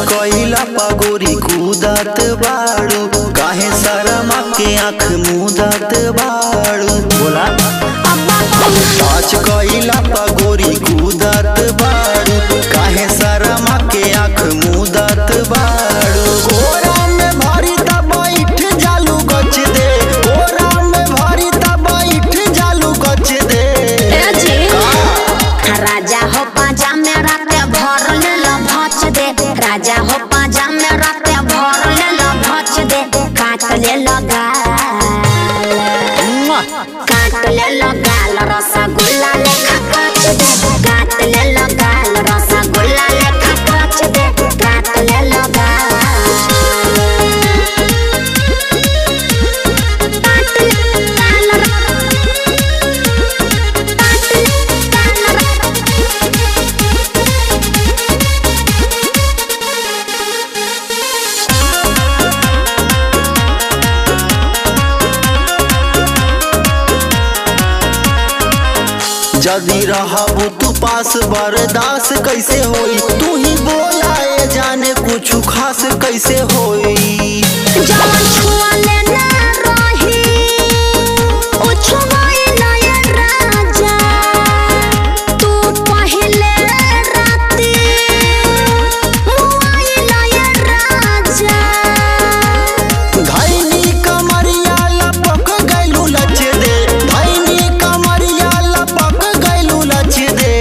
कइला पगोरी कूदत बाड़ू काहे शरमा के आँख मुदत बाड़ू बोला टच कइला पगोरी कूदत बाड़ू काहे शरमा के आँख मुदत बाड़ू कोरा में भरी त बैठ जालू गच दे कोरा में भरी त बैठ जालू गच दे राजा हो पाजा में राते भर ले लो भच दे राजा हो पाजा में राते भर ले लो भच दे काट ले लो गाल रसगुल्ला लेखा काट दे काट ले लो गाल रसगुल्ला लेखा काट दे काट ले लो जदी रहबू तू पास बर्दाश्त कैसे होई तू ही बोलाए जाने कुछ खास कैसे होई जवन छुआ लेना रही ओ छुआए नया राजा तू पहले राती मुआए नया राजा धैनी कमरिया लपक गइलू लच दे धैनी कमरिया लपक गइलू लच दे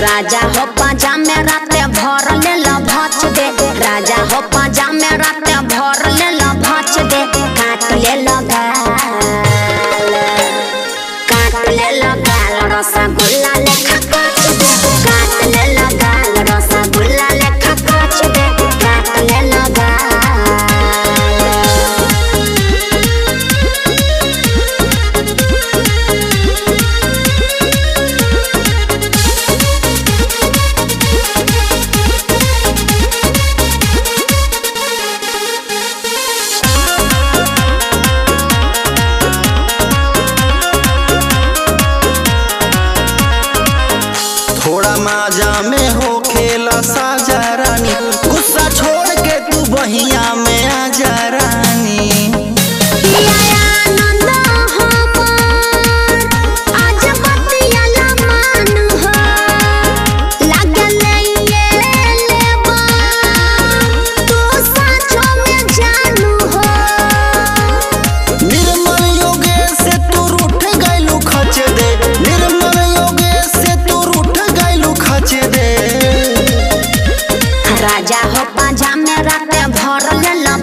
राजा हो पाजा में राते भर ले लो भच दे राजा हो पाजा में राते भर ले लो भच दे काट ले लो गाल रसगुल्ला लेखा काट दे काट ले लो गाल रसगुल्ला लेखा काट दे काट ले लो थोड़ा माजा में हो खेला साजा रानी गुस्सा छोड़ के तू बहिया में आजा रानी राजा हो पाजा में राते भर ले लो